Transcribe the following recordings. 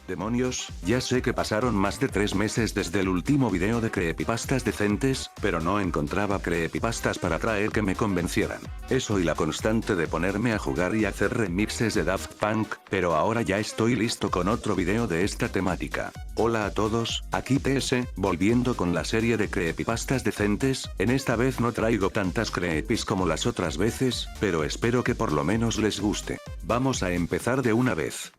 Demonios, ya sé que pasaron más de 3 meses desde el último video de creepypastas decentes, pero no encontraba creepypastas para traer que me convencieran. Eso y la constante de ponerme a jugar y hacer remixes de Daft Punk, pero ahora ya estoy listo con otro video de esta temática. Hola a todos, aquí TS, volviendo con la serie de creepypastas decentes. En esta vez no traigo tantas creepys como las otras veces, pero espero que por lo menos les guste. Vamos a empezar de una vez.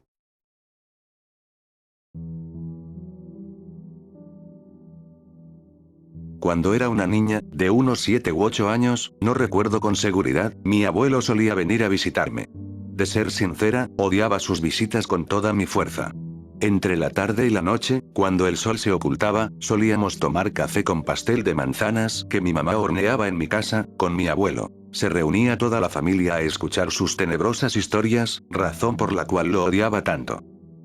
Cuando era una niña, de unos 7 u 8 años, no recuerdo con seguridad, mi abuelo solía venir a visitarme. De ser sincera, odiaba sus visitas con toda mi fuerza. Entre la tarde y la noche, cuando el sol se ocultaba, solíamos tomar café con pastel de manzanas que mi mamá horneaba en mi casa, con mi abuelo. Se reunía toda la familia a escuchar sus tenebrosas historias, razón por la cual lo odiaba tanto.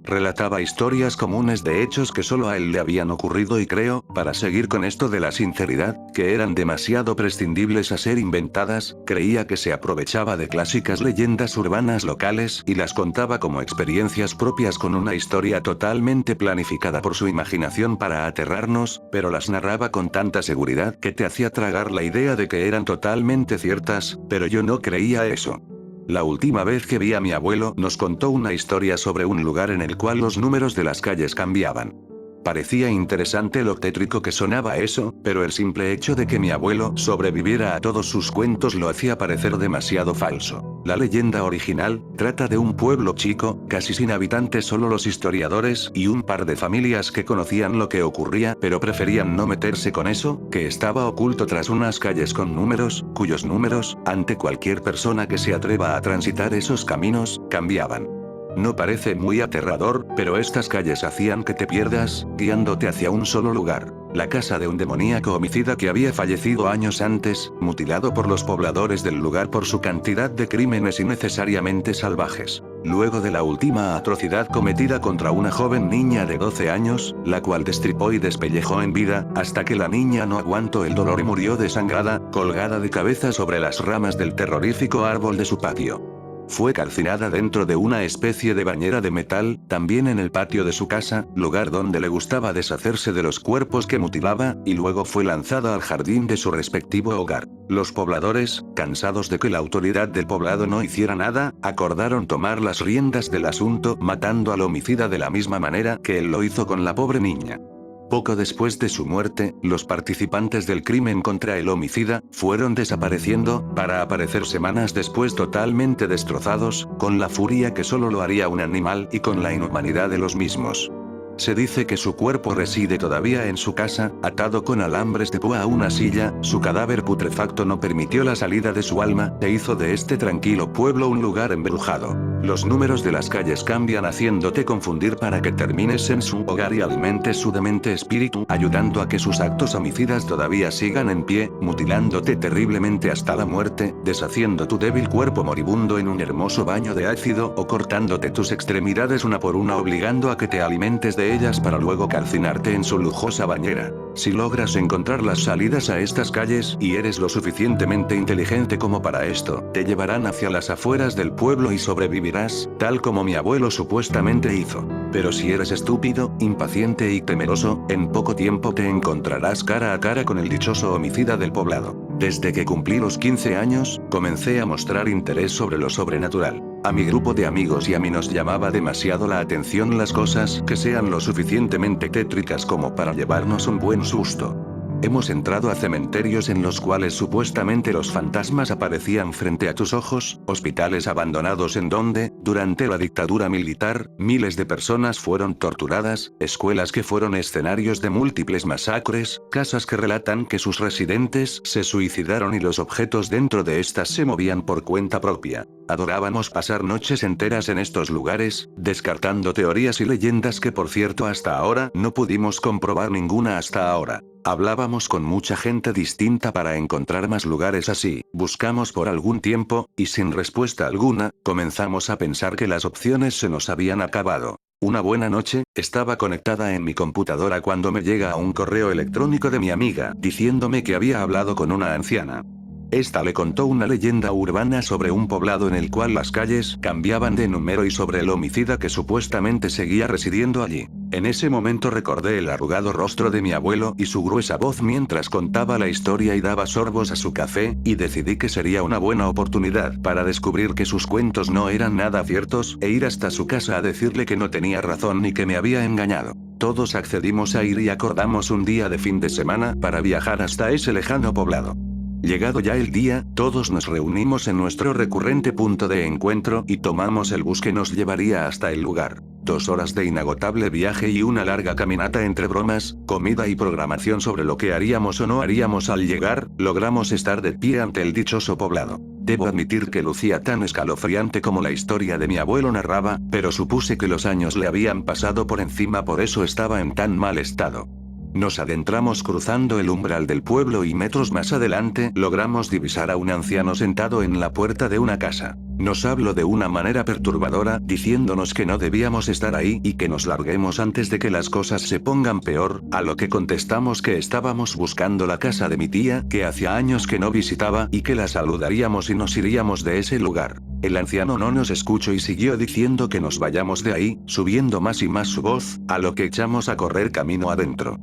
Relataba historias comunes de hechos que solo a él le habían ocurrido y creo, para seguir con esto de la sinceridad, que eran demasiado prescindibles a ser inventadas. Creía que se aprovechaba de clásicas leyendas urbanas locales y las contaba como experiencias propias con una historia totalmente planificada por su imaginación para aterrarnos, pero las narraba con tanta seguridad que te hacía tragar la idea de que eran totalmente ciertas, pero yo no creía eso. La última vez que vi a mi abuelo nos contó una historia sobre un lugar en el cual los números de las calles cambiaban. Parecía interesante lo tétrico que sonaba eso, pero el simple hecho de que mi abuelo sobreviviera a todos sus cuentos lo hacía parecer demasiado falso. La leyenda original trata de un pueblo chico, casi sin habitantes, solo los historiadores y un par de familias que conocían lo que ocurría, pero preferían no meterse con eso, que estaba oculto tras unas calles con números, cuyos números, ante cualquier persona que se atreva a transitar esos caminos, cambiaban. No parece muy aterrador, pero estas calles hacían que te pierdas, guiándote hacia un solo lugar: la casa de un demoníaco homicida que había fallecido años antes, mutilado por los pobladores del lugar por su cantidad de crímenes innecesariamente salvajes. Luego de la última atrocidad cometida contra una joven niña de 12 años, la cual destripó y despellejó en vida, hasta que la niña no aguantó el dolor y murió desangrada, colgada de cabeza sobre las ramas del terrorífico árbol de su patio. Fue calcinada dentro de una especie de bañera de metal, también en el patio de su casa, lugar donde le gustaba deshacerse de los cuerpos que mutilaba, y luego fue lanzada al jardín de su respectivo hogar. Los pobladores, cansados de que la autoridad del poblado no hiciera nada, acordaron tomar las riendas del asunto, matando al homicida de la misma manera que él lo hizo con la pobre niña. Poco después de su muerte, los participantes del crimen contra el homicida fueron desapareciendo, para aparecer semanas después totalmente destrozados, con la furia que solo lo haría un animal y con la inhumanidad de los mismos. Se dice que su cuerpo reside todavía en su casa, atado con alambres de púa a una silla. Su cadáver putrefacto no permitió la salida de su alma, e hizo de este tranquilo pueblo un lugar embrujado. Los números de las calles cambian haciéndote confundir para que termines en su hogar y alimentes su demente espíritu, ayudando a que sus actos homicidas todavía sigan en pie, mutilándote terriblemente hasta la muerte, deshaciendo tu débil cuerpo moribundo en un hermoso baño de ácido, o cortándote tus extremidades una por una obligando a que te alimentes de ellas para luego calcinarte en su lujosa bañera. Si logras encontrar las salidas a estas calles, y eres lo suficientemente inteligente como para esto, te llevarán hacia las afueras del pueblo y sobrevivirás, tal como mi abuelo supuestamente hizo. Pero si eres estúpido, impaciente y temeroso, en poco tiempo te encontrarás cara a cara con el dichoso homicida del poblado. Desde que cumplí los 15 años, comencé a mostrar interés sobre lo sobrenatural. A mi grupo de amigos y a mí nos llamaba demasiado la atención las cosas que sean lo suficientemente tétricas como para llevarnos un buen susto. Hemos entrado a cementerios en los cuales supuestamente los fantasmas aparecían frente a tus ojos, hospitales abandonados en donde, durante la dictadura militar, miles de personas fueron torturadas, escuelas que fueron escenarios de múltiples masacres, casas que relatan que sus residentes se suicidaron y los objetos dentro de estas se movían por cuenta propia. Adorábamos pasar noches enteras en estos lugares, descartando teorías y leyendas que, por cierto, hasta ahora no pudimos comprobar ninguna hasta ahora. Hablábamos con mucha gente distinta para encontrar más lugares así, buscamos por algún tiempo, y sin respuesta alguna, comenzamos a pensar que las opciones se nos habían acabado. Una buena noche, estaba conectada en mi computadora cuando me llega un correo electrónico de mi amiga, diciéndome que había hablado con una anciana. Esta le contó una leyenda urbana sobre un poblado en el cual las calles cambiaban de número y sobre el homicida que supuestamente seguía residiendo allí. En ese momento recordé el arrugado rostro de mi abuelo y su gruesa voz mientras contaba la historia y daba sorbos a su café, y decidí que sería una buena oportunidad para descubrir que sus cuentos no eran nada ciertos e ir hasta su casa a decirle que no tenía razón ni que me había engañado. Todos accedimos a ir y acordamos un día de fin de semana para viajar hasta ese lejano poblado. Llegado ya el día, todos nos reunimos en nuestro recurrente punto de encuentro y tomamos el bus que nos llevaría hasta el lugar. 2 horas de inagotable viaje y una larga caminata entre bromas, comida y programación sobre lo que haríamos o no haríamos al llegar, logramos estar de pie ante el dichoso poblado. Debo admitir que lucía tan escalofriante como la historia de mi abuelo narraba, pero supuse que los años le habían pasado por encima, por eso estaba en tan mal estado. Nos adentramos cruzando el umbral del pueblo y metros más adelante logramos divisar a un anciano sentado en la puerta de una casa. Nos habló de una manera perturbadora, diciéndonos que no debíamos estar ahí y que nos larguemos antes de que las cosas se pongan peor, a lo que contestamos que estábamos buscando la casa de mi tía, que hacía años que no visitaba y que la saludaríamos y nos iríamos de ese lugar. El anciano no nos escuchó y siguió diciendo que nos vayamos de ahí, subiendo más y más su voz, a lo que echamos a correr camino adentro.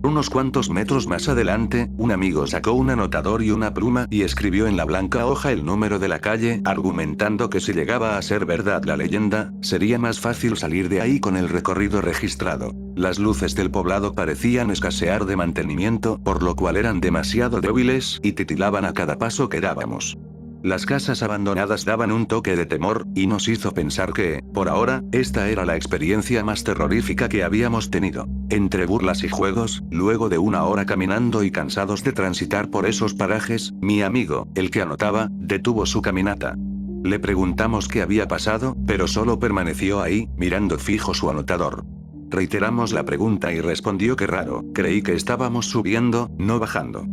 Unos cuantos metros más adelante, un amigo sacó un anotador y una pluma y escribió en la blanca hoja el número de la calle, argumentando que si llegaba a ser verdad la leyenda, sería más fácil salir de ahí con el recorrido registrado. Las luces del poblado parecían escasear de mantenimiento, por lo cual eran demasiado débiles y titilaban a cada paso que dábamos. Las casas abandonadas daban un toque de temor, y nos hizo pensar que, por ahora, esta era la experiencia más terrorífica que habíamos tenido. Entre burlas y juegos, luego de 1 hora caminando y cansados de transitar por esos parajes, mi amigo, el que anotaba, detuvo su caminata. Le preguntamos qué había pasado, pero solo permaneció ahí, mirando fijo su anotador. Reiteramos la pregunta y respondió que raro, creí que estábamos subiendo, no bajando.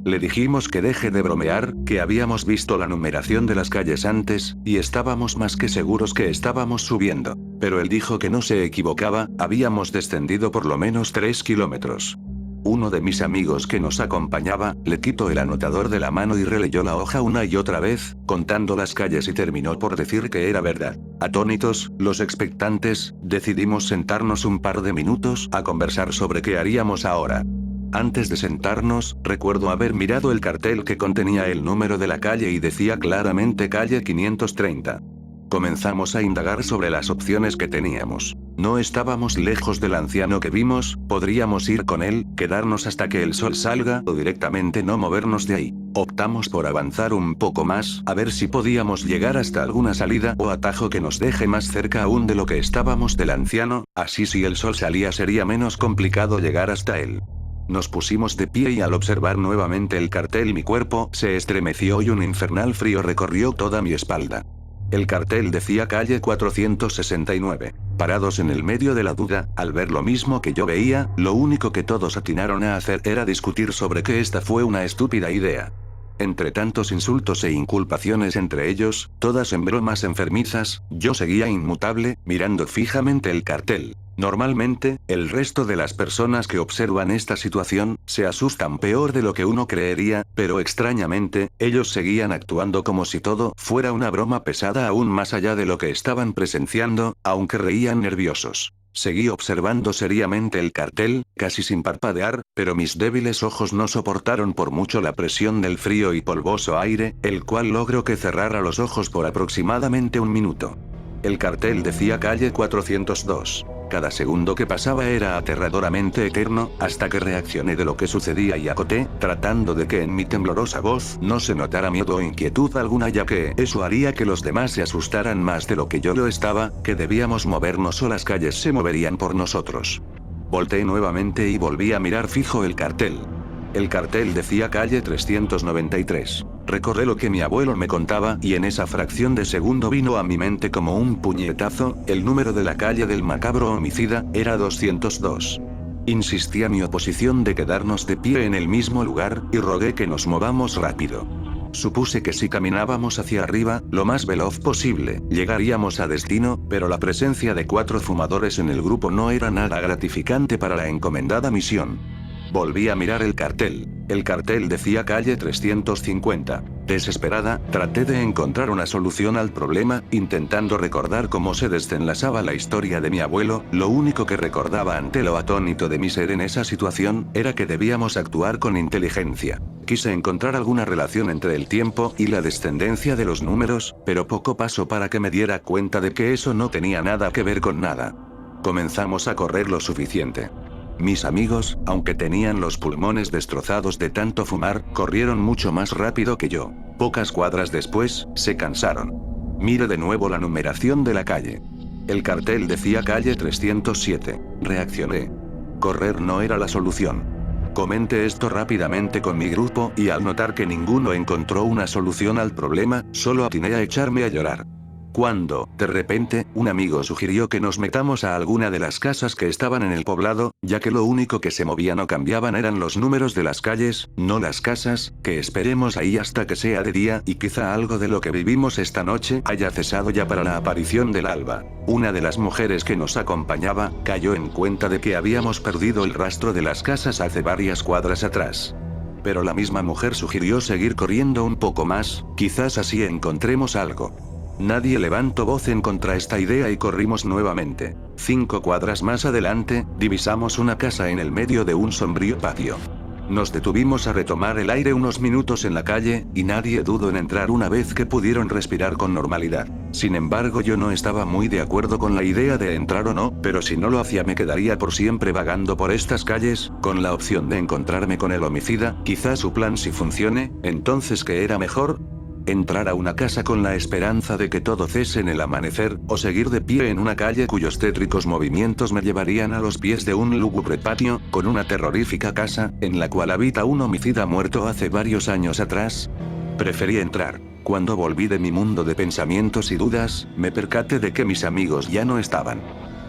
Le dijimos que deje de bromear, que habíamos visto la numeración de las calles antes, y estábamos más que seguros que estábamos subiendo. Pero él dijo que no se equivocaba, habíamos descendido por lo menos 3 kilómetros. Uno de mis amigos que nos acompañaba, le quitó el anotador de la mano y releyó la hoja una y otra vez, contando las calles y terminó por decir que era verdad. Atónitos, los expectantes, decidimos sentarnos un par de minutos a conversar sobre qué haríamos ahora. Antes de sentarnos, recuerdo haber mirado el cartel que contenía el número de la calle y decía claramente calle 530. Comenzamos a indagar sobre las opciones que teníamos. No estábamos lejos del anciano que vimos, podríamos ir con él, quedarnos hasta que el sol salga o directamente no movernos de ahí. Optamos por avanzar un poco más, a ver si podíamos llegar hasta alguna salida o atajo que nos deje más cerca aún de lo que estábamos del anciano, así si el sol salía sería menos complicado llegar hasta él. Nos pusimos de pie y al observar nuevamente el cartel mi cuerpo se estremeció y un infernal frío recorrió toda mi espalda. El cartel decía calle 469. Parados en el medio de la duda, al ver lo mismo que yo veía, lo único que todos atinaron a hacer era discutir sobre que esta fue una estúpida idea. Entre tantos insultos e inculpaciones entre ellos, todas en bromas enfermizas, yo seguía inmutable, mirando fijamente el cartel. Normalmente, el resto de las personas que observan esta situación, se asustan peor de lo que uno creería, pero extrañamente, ellos seguían actuando como si todo fuera una broma pesada aún más allá de lo que estaban presenciando, aunque reían nerviosos. Seguí observando seriamente el cartel, casi sin parpadear, pero mis débiles ojos no soportaron por mucho la presión del frío y polvoso aire, el cual logró que cerrara los ojos por aproximadamente 1 minuto. El cartel decía calle 402. Cada segundo que pasaba era aterradoramente eterno, hasta que reaccioné de lo que sucedía y acoté, tratando de que en mi temblorosa voz no se notara miedo o inquietud alguna, ya que eso haría que los demás se asustaran más de lo que yo lo estaba, que debíamos movernos o las calles se moverían por nosotros. Volteé nuevamente y volví a mirar fijo el cartel. El cartel decía calle 393. Recordé lo que mi abuelo me contaba y en esa fracción de segundo vino a mi mente como un puñetazo, el número de la calle del macabro homicida, era 202. Insistí a mi oposición de quedarnos de pie en el mismo lugar, y rogué que nos movamos rápido. Supuse que si caminábamos hacia arriba, lo más veloz posible, llegaríamos a destino, pero la presencia de 4 fumadores en el grupo no era nada gratificante para la encomendada misión. Volví a mirar el cartel. El cartel decía calle 350. Desesperada, traté de encontrar una solución al problema, intentando recordar cómo se desenlazaba la historia de mi abuelo. Lo único que recordaba ante lo atónito de mi ser en esa situación, era que debíamos actuar con inteligencia. Quise encontrar alguna relación entre el tiempo y la descendencia de los números, pero poco pasó para que me diera cuenta de que eso no tenía nada que ver con nada. Comenzamos a correr lo suficiente. Mis amigos, aunque tenían los pulmones destrozados de tanto fumar, corrieron mucho más rápido que yo. Pocas cuadras después, se cansaron. Mire de nuevo la numeración de la calle. El cartel decía calle 307. Reaccioné. Correr no era la solución. Comenté esto rápidamente con mi grupo y al notar que ninguno encontró una solución al problema, solo atiné a echarme a llorar. Cuando, de repente, un amigo sugirió que nos metamos a alguna de las casas que estaban en el poblado, ya que lo único que se movían o cambiaban eran los números de las calles, no las casas, que esperemos ahí hasta que sea de día y quizá algo de lo que vivimos esta noche haya cesado ya para la aparición del alba. Una de las mujeres que nos acompañaba, cayó en cuenta de que habíamos perdido el rastro de las casas hace varias cuadras atrás. Pero la misma mujer sugirió seguir corriendo un poco más, quizás así encontremos algo. Nadie levantó voz en contra esta idea y corrimos nuevamente. 5 cuadras más adelante, divisamos una casa en el medio de un sombrío patio. Nos detuvimos a retomar el aire unos minutos en la calle, y nadie dudó en entrar una vez que pudieron respirar con normalidad. Sin embargo, yo no estaba muy de acuerdo con la idea de entrar o no, pero si no lo hacía me quedaría por siempre vagando por estas calles, con la opción de encontrarme con el homicida. Quizá su plan sí funcione. Entonces, ¿qué era mejor? Entrar a una casa con la esperanza de que todo cese en el amanecer, o seguir de pie en una calle cuyos tétricos movimientos me llevarían a los pies de un lúgubre patio, con una terrorífica casa, en la cual habita un homicida muerto hace varios años atrás. Preferí entrar. Cuando volví de mi mundo de pensamientos y dudas, me percaté de que mis amigos ya no estaban.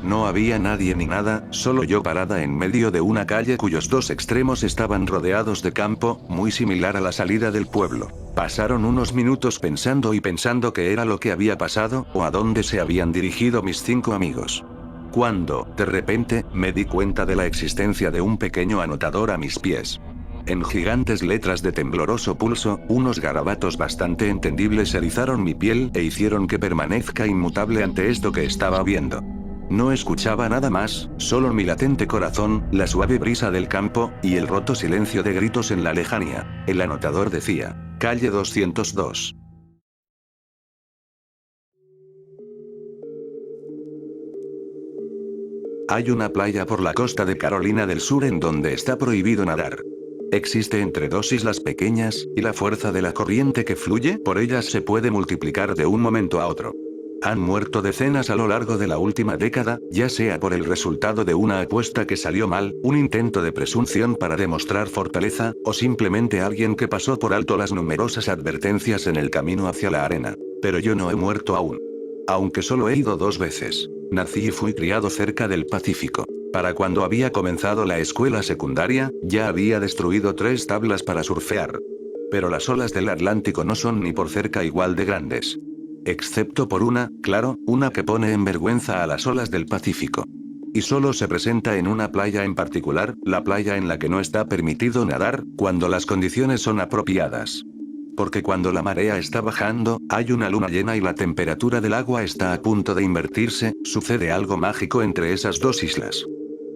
No había nadie ni nada, solo yo parada en medio de una calle cuyos dos extremos estaban rodeados de campo, muy similar a la salida del pueblo. Pasaron unos minutos pensando qué era lo que había pasado, o a dónde se habían dirigido mis 5 amigos. Cuando, de repente, me di cuenta de la existencia de un pequeño anotador a mis pies. En gigantes letras de tembloroso pulso, unos garabatos bastante entendibles erizaron mi piel e hicieron que permanezca inmutable ante esto que estaba viendo. No escuchaba nada más, solo mi latente corazón, la suave brisa del campo, y el roto silencio de gritos en la lejanía. El anotador decía, calle 202. Hay una playa por la costa de Carolina del Sur en donde está prohibido nadar. Existe entre 2 islas pequeñas, y la fuerza de la corriente que fluye por ellas se puede multiplicar de un momento a otro. Han muerto decenas a lo largo de la última década, ya sea por el resultado de una apuesta que salió mal, un intento de presunción para demostrar fortaleza, o simplemente alguien que pasó por alto las numerosas advertencias en el camino hacia la arena. Pero yo no he muerto aún. Aunque solo he ido 2 veces. Nací y fui criado cerca del Pacífico. Para cuando había comenzado la escuela secundaria, ya había destruido 3 tablas para surfear. Pero las olas del Atlántico no son ni por cerca igual de grandes. Excepto por una, claro, una que pone en vergüenza a las olas del Pacífico. Y solo se presenta en una playa en particular, la playa en la que no está permitido nadar, cuando las condiciones son apropiadas. Porque cuando la marea está bajando, hay una luna llena y la temperatura del agua está a punto de invertirse, sucede algo mágico entre esas 2 islas.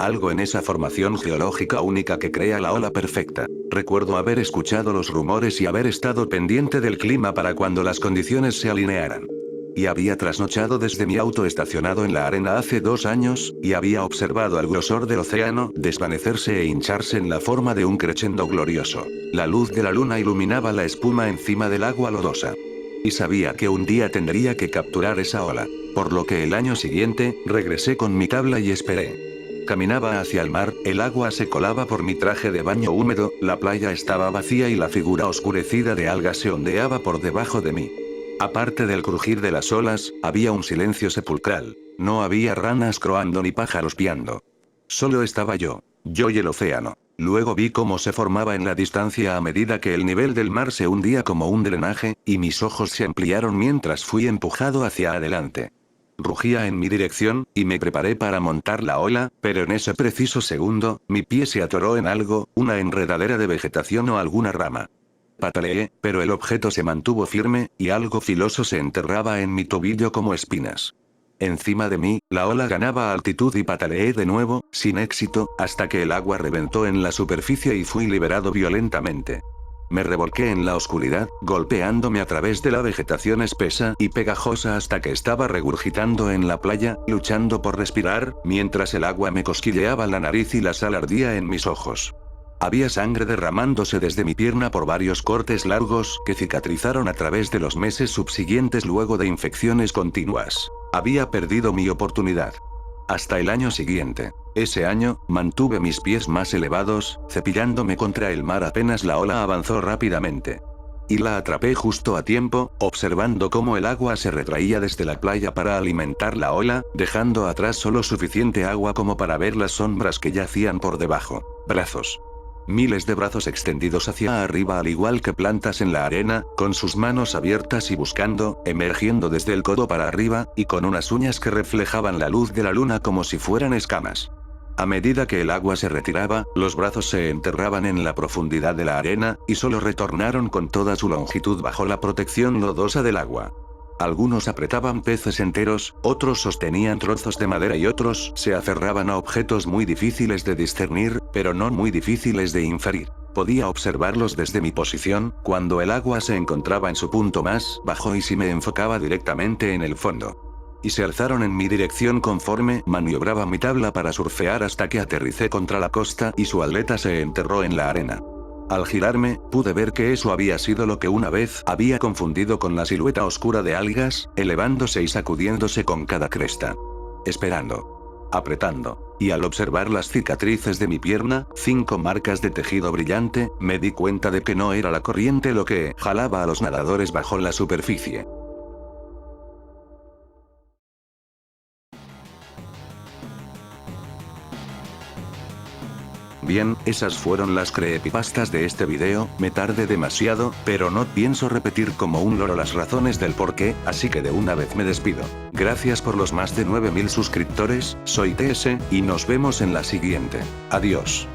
Algo en esa formación geológica única que crea la ola perfecta. Recuerdo haber escuchado los rumores y haber estado pendiente del clima para cuando las condiciones se alinearan. Y había trasnochado desde mi auto estacionado en la arena hace 2 años, y había observado el grosor del océano desvanecerse e hincharse en la forma de un crescendo glorioso. La luz de la luna iluminaba la espuma encima del agua lodosa. Y sabía que un día tendría que capturar esa ola. Por lo que el año siguiente, regresé con mi tabla y esperé. Caminaba hacia el mar, el agua se colaba por mi traje de baño húmedo, la playa estaba vacía y la figura oscurecida de algas se ondeaba por debajo de mí. Aparte del crujir de las olas, había un silencio sepulcral. No había ranas croando ni pájaros piando. Solo estaba yo y el océano. Luego vi cómo se formaba en la distancia a medida que el nivel del mar se hundía como un drenaje, y mis ojos se ampliaron mientras fui empujado hacia adelante. Rugía en mi dirección, y me preparé para montar la ola, pero en ese preciso segundo, mi pie se atoró en algo, una enredadera de vegetación o alguna rama. Pataleé, pero el objeto se mantuvo firme, y algo filoso se enterraba en mi tobillo como espinas. Encima de mí, la ola ganaba altitud y pataleé de nuevo, sin éxito, hasta que el agua reventó en la superficie y fui liberado violentamente. Me revolqué en la oscuridad, golpeándome a través de la vegetación espesa y pegajosa hasta que estaba regurgitando en la playa, luchando por respirar, mientras el agua me cosquilleaba la nariz y la sal ardía en mis ojos. Había sangre derramándose desde mi pierna por varios cortes largos que cicatrizaron a través de los meses subsiguientes luego de infecciones continuas. Había perdido mi oportunidad. Hasta el año siguiente. Ese año, mantuve mis pies más elevados, cepillándome contra el mar apenas la ola avanzó rápidamente. Y la atrapé justo a tiempo, observando cómo el agua se retraía desde la playa para alimentar la ola, dejando atrás solo suficiente agua como para ver las sombras que yacían por debajo. Brazos. Miles de brazos extendidos hacia arriba al igual que plantas en la arena, con sus manos abiertas y buscando, emergiendo desde el codo para arriba, y con unas uñas que reflejaban la luz de la luna como si fueran escamas. A medida que el agua se retiraba, los brazos se enterraban en la profundidad de la arena, y solo retornaron con toda su longitud bajo la protección lodosa del agua. Algunos apretaban peces enteros, otros sostenían trozos de madera y otros se aferraban a objetos muy difíciles de discernir, pero no muy difíciles de inferir. Podía observarlos desde mi posición, cuando el agua se encontraba en su punto más bajo y si me enfocaba directamente en el fondo. Y se alzaron en mi dirección conforme maniobraba mi tabla para surfear hasta que aterricé contra la costa y su aleta se enterró en la arena. Al girarme, pude ver que eso había sido lo que una vez había confundido con la silueta oscura de algas, elevándose y sacudiéndose con cada cresta. Esperando. Apretando. Y al observar las cicatrices de mi pierna, 5 marcas de tejido brillante, me di cuenta de que no era la corriente lo que jalaba a los nadadores bajo la superficie. Bien, esas fueron las creepypastas de este video, me tardé demasiado, pero no pienso repetir como un loro las razones del porqué, así que de una vez me despido. Gracias por los más de 9000 suscriptores, soy TS, y nos vemos en la siguiente. Adiós.